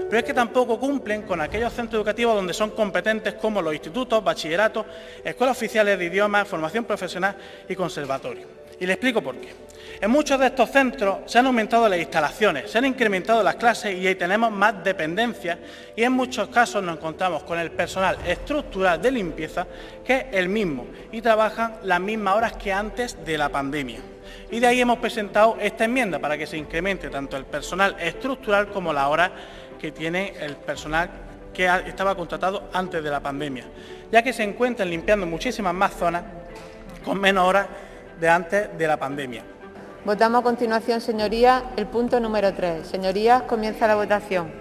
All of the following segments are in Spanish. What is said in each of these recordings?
pero es que tampoco cumplen con aquellos centros educativos donde son competentes como los institutos, bachilleratos, escuelas oficiales de idiomas, formación profesional y conservatorios. Y le explico por qué. En muchos de estos centros se han aumentado las instalaciones, se han incrementado las clases y ahí tenemos más dependencias y en muchos casos nos encontramos con el personal estructural de limpieza que es el mismo y trabajan las mismas horas que antes de la pandemia. Y de ahí hemos presentado esta enmienda para que se incremente tanto el personal estructural como las horas que tiene el personal que estaba contratado antes de la pandemia, ya que se encuentran limpiando muchísimas más zonas con menos horas de antes de la pandemia. Votamos a continuación, señorías, el punto número 3. Señorías, comienza la votación.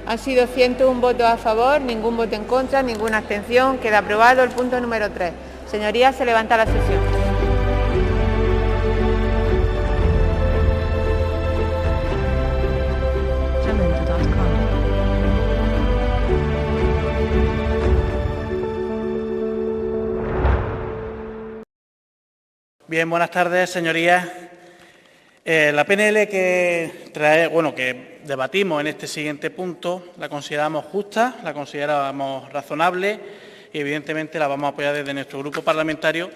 Han sido 101 votos a favor, ningún voto en contra, ninguna abstención. Queda aprobado el punto número 3. Señorías, se levanta la sesión. Bien, buenas tardes, señorías. La PNL que debatimos en este siguiente punto la consideramos justa, la consideramos razonable y evidentemente la vamos a apoyar desde nuestro grupo parlamentario,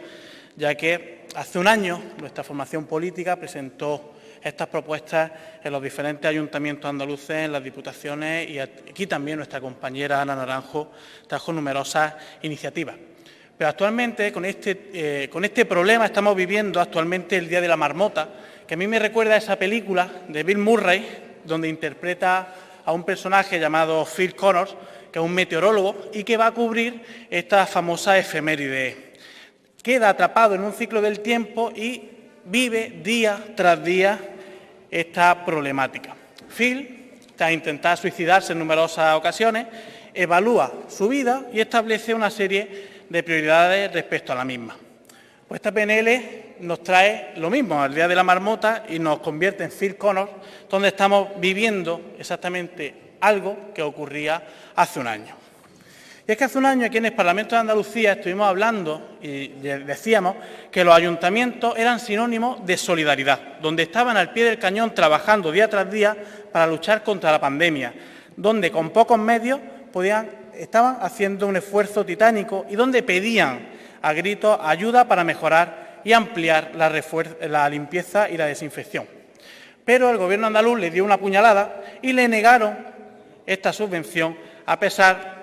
ya que hace un año nuestra formación política presentó estas propuestas en los diferentes ayuntamientos andaluces, en las diputaciones y aquí también nuestra compañera Ana Naranjo trajo numerosas iniciativas. Pero actualmente con este problema estamos viviendo actualmente el Día de la Marmota, que a mí me recuerda a esa película de Bill Murray, donde interpreta a un personaje llamado Phil Connors, que es un meteorólogo y que va a cubrir esta famosa efeméride. Queda atrapado en un ciclo del tiempo y vive día tras día esta problemática. Phil, tras intentar suicidarse en numerosas ocasiones, evalúa su vida y establece una serie de prioridades respecto a la misma. Pues esta PNL nos trae lo mismo, al Día de la Marmota, y nos convierte en Phil Connors, donde estamos viviendo exactamente algo que ocurría hace un año. Y es que hace un año aquí en el Parlamento de Andalucía estuvimos hablando y decíamos que los ayuntamientos eran sinónimos de solidaridad, donde estaban al pie del cañón trabajando día tras día para luchar contra la pandemia, donde con pocos medios estaban haciendo un esfuerzo titánico y donde pedían a gritos ayuda para mejorar y ampliar la limpieza y la desinfección. Pero el Gobierno andaluz le dio una puñalada y le negaron esta subvención a pesar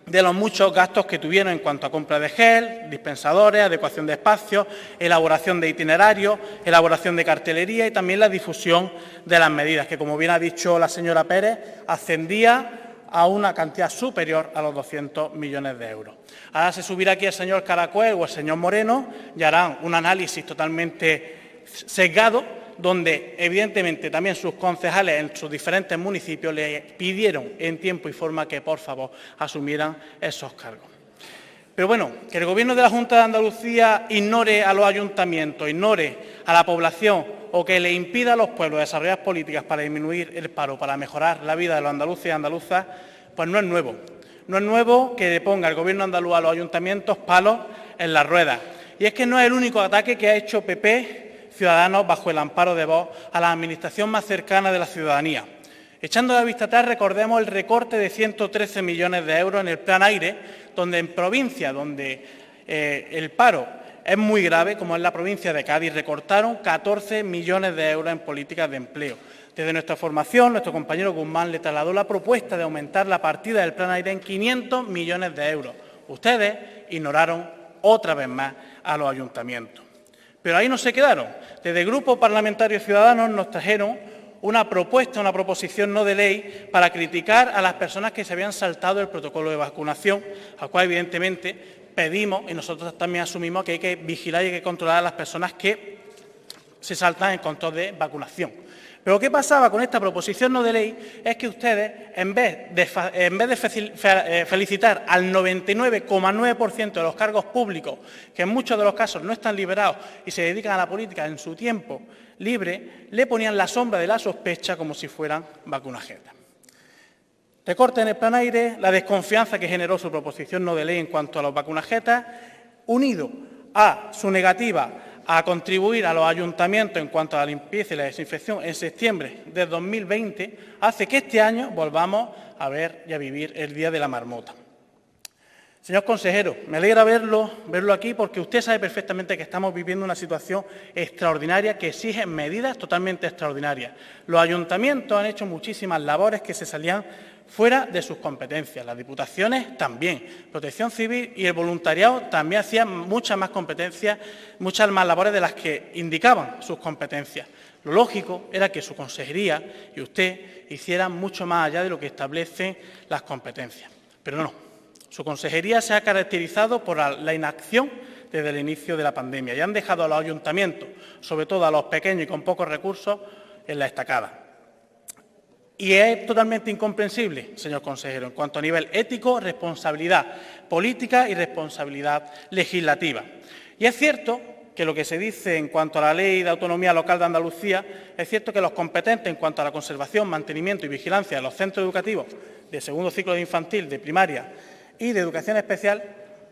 de los muchos gastos que tuvieron en cuanto a compra de gel, dispensadores, adecuación de espacios, elaboración de itinerarios, elaboración de cartelería y también la difusión de las medidas, que como bien ha dicho la señora Pérez, ascendía a una cantidad superior a los 200 millones de euros. Ahora se subirá aquí el señor Caracuel o el señor Moreno y harán un análisis totalmente sesgado, donde evidentemente también sus concejales en sus diferentes municipios le pidieron en tiempo y forma que por favor asumieran esos cargos. Pero bueno, que el Gobierno de la Junta de Andalucía ignore a los ayuntamientos, ignore a la población o que le impida a los pueblos desarrollar políticas para disminuir el paro, para mejorar la vida de los andaluces y andaluzas, pues no es nuevo. No es nuevo que le ponga el Gobierno andaluz a los ayuntamientos palos en las ruedas. Y es que no es el único ataque que ha hecho PP, Ciudadanos, bajo el amparo de Vox, a la administración más cercana de la ciudadanía. Echando la vista atrás, recordemos el recorte de 113 millones de euros en el Plan Aire, donde en provincias donde el paro es muy grave, como es la provincia de Cádiz, recortaron 14 millones de euros en políticas de empleo. Desde nuestra formación, nuestro compañero Guzmán le trasladó la propuesta de aumentar la partida del Plan Aire en 500 millones de euros. Ustedes ignoraron otra vez más a los ayuntamientos. Pero ahí no se quedaron. Desde el Grupo Parlamentario Ciudadanos nos trajeron una proposición no de ley para criticar a las personas que se habían saltado el protocolo de vacunación, al cual evidentemente pedimos y nosotros también asumimos que hay que vigilar y hay que controlar a las personas que se saltan el control de vacunación. Pero ¿qué pasaba con esta proposición no de ley? Es que ustedes, en vez de felicitar al 99,9% de los cargos públicos, que en muchos de los casos no están liberados y se dedican a la política en su tiempo libre, le ponían la sombra de la sospecha como si fueran vacunajetas. Recorte en el plan aire, la desconfianza que generó su proposición no de ley en cuanto a los vacunajetas, unido a su negativa a contribuir a los ayuntamientos en cuanto a la limpieza y la desinfección en septiembre de 2020, hace que este año volvamos a ver y a vivir el Día de la Marmota. Señor consejero, me alegra verlo aquí porque usted sabe perfectamente que estamos viviendo una situación extraordinaria que exige medidas totalmente extraordinarias. Los ayuntamientos han hecho muchísimas labores que se salían fuera de sus competencias. Las diputaciones también. Protección Civil y el voluntariado también hacían muchas más competencias, muchas más labores de las que indicaban sus competencias. Lo lógico era que su consejería y usted hicieran mucho más allá de lo que establecen las competencias. Pero no. Su consejería se ha caracterizado por la inacción desde el inicio de la pandemia y han dejado a los ayuntamientos, sobre todo a los pequeños y con pocos recursos, en la estacada. Y es totalmente incomprensible, señor consejero, en cuanto a nivel ético, responsabilidad política y responsabilidad legislativa. Y es cierto que lo que se dice en cuanto a la Ley de Autonomía Local de Andalucía, es cierto que los competentes en cuanto a la conservación, mantenimiento y vigilancia de los centros educativos de segundo ciclo de infantil, de primaria y de educación especial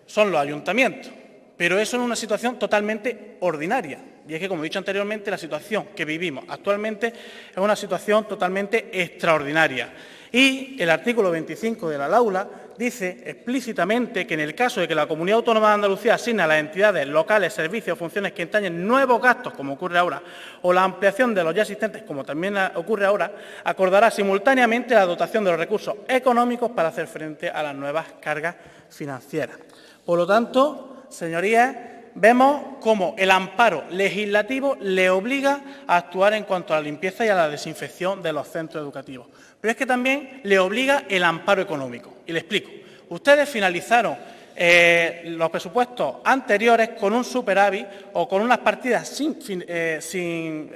son los ayuntamientos. Pero eso es una situación totalmente ordinaria. Y es que, como he dicho anteriormente, la situación que vivimos actualmente es una situación totalmente extraordinaria. Y el artículo 25 de la LAULA dice explícitamente que en el caso de que la Comunidad Autónoma de Andalucía asigne a las entidades locales servicios o funciones que entrañen nuevos gastos, como ocurre ahora, o la ampliación de los ya existentes, como también ocurre ahora, acordará simultáneamente la dotación de los recursos económicos para hacer frente a las nuevas cargas financieras. Por lo tanto, señorías, vemos cómo el amparo legislativo le obliga a actuar en cuanto a la limpieza y a la desinfección de los centros educativos. Pero es que también le obliga el amparo económico. Y le explico. Ustedes finalizaron los presupuestos anteriores con un superávit o con unas partidas sin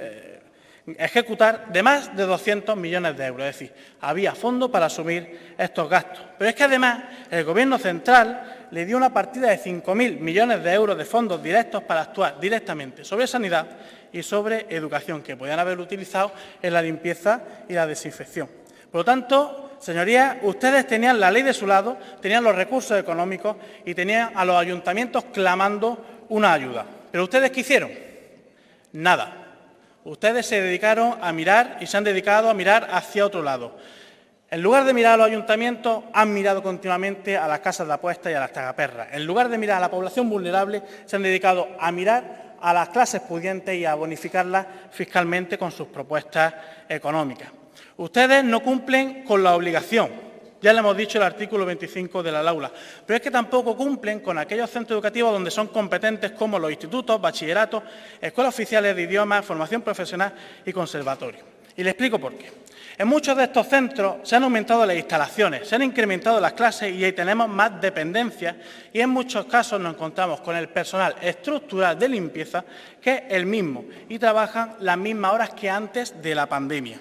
ejecutar de más de 200 millones de euros. Es decir, había fondo para asumir estos gastos. Pero es que además el Gobierno central le dio una partida de 5.000 millones de euros de fondos directos para actuar directamente sobre sanidad y sobre educación, que podían haberlo utilizado en la limpieza y la desinfección. Por lo tanto, señorías, ustedes tenían la ley de su lado, tenían los recursos económicos y tenían a los ayuntamientos clamando una ayuda. ¿Pero ustedes qué hicieron? Nada. Ustedes se dedicaron a mirar y se han dedicado a mirar hacia otro lado. En lugar de mirar a los ayuntamientos, han mirado continuamente a las casas de apuestas y a las tragaperras. En lugar de mirar a la población vulnerable, se han dedicado a mirar a las clases pudientes y a bonificarlas fiscalmente con sus propuestas económicas. Ustedes no cumplen con la obligación, ya le hemos dicho el artículo 25 de la LAULA, pero es que tampoco cumplen con aquellos centros educativos donde son competentes como los institutos, bachilleratos, escuelas oficiales de idiomas, formación profesional y conservatorios. Y le explico por qué. En muchos de estos centros se han aumentado las instalaciones, se han incrementado las clases y ahí tenemos más dependencias y en muchos casos nos encontramos con el personal estructural de limpieza que es el mismo y trabajan las mismas horas que antes de la pandemia.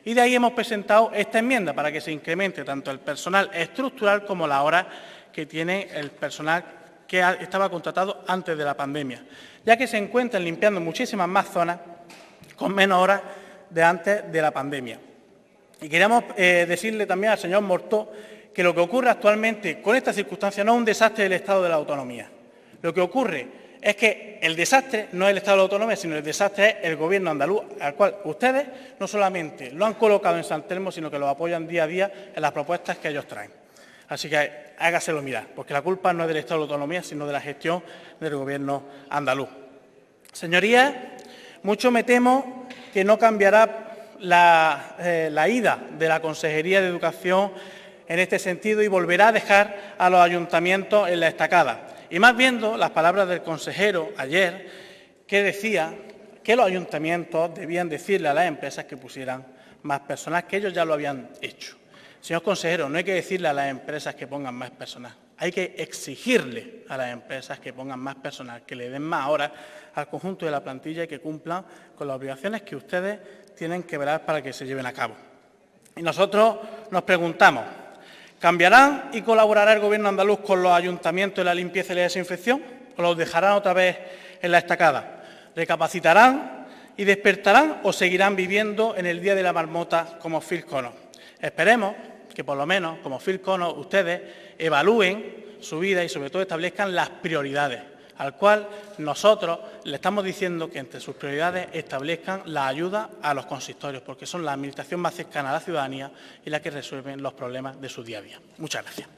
Y de ahí hemos presentado esta enmienda para que se incremente tanto el personal estructural como las horas que tiene el personal que estaba contratado antes de la pandemia, ya que se encuentran limpiando muchísimas más zonas con menos horas de antes de la pandemia. Y queríamos decirle también al señor Mortó que lo que ocurre actualmente con esta circunstancia no es un desastre del Estado de la Autonomía. Lo que ocurre es que el desastre no es el Estado de la Autonomía, sino el desastre es el Gobierno andaluz, al cual ustedes no solamente lo han colocado en San Telmo, sino que lo apoyan día a día en las propuestas que ellos traen. Así que hágaselo mirar, porque la culpa no es del Estado de la Autonomía, sino de la gestión del Gobierno andaluz. Señorías, mucho me temo que no cambiará la ida de la Consejería de Educación en este sentido y volverá a dejar a los ayuntamientos en la estacada. Y más viendo las palabras del consejero ayer, que decía que los ayuntamientos debían decirle a las empresas que pusieran más personal, que ellos ya lo habían hecho. Señor consejero, no hay que decirle a las empresas que pongan más personal, hay que exigirle a las empresas que pongan más personal, que le den más horas al conjunto de la plantilla y que cumplan con las obligaciones que ustedes tienen que velar para que se lleven a cabo. Y nosotros nos preguntamos, ¿cambiarán y colaborará el Gobierno andaluz con los ayuntamientos en la limpieza y la desinfección o los dejarán otra vez en la estacada? ¿Recapacitarán y despertarán o seguirán viviendo en el Día de la Marmota como Phil Connor? Esperemos que por lo menos, como Phil Connors, ustedes evalúen su vida y sobre todo establezcan las prioridades, al cual nosotros le estamos diciendo que entre sus prioridades establezcan la ayuda a los consistorios, porque son la administración más cercana a la ciudadanía y la que resuelven los problemas de su día a día. Muchas gracias.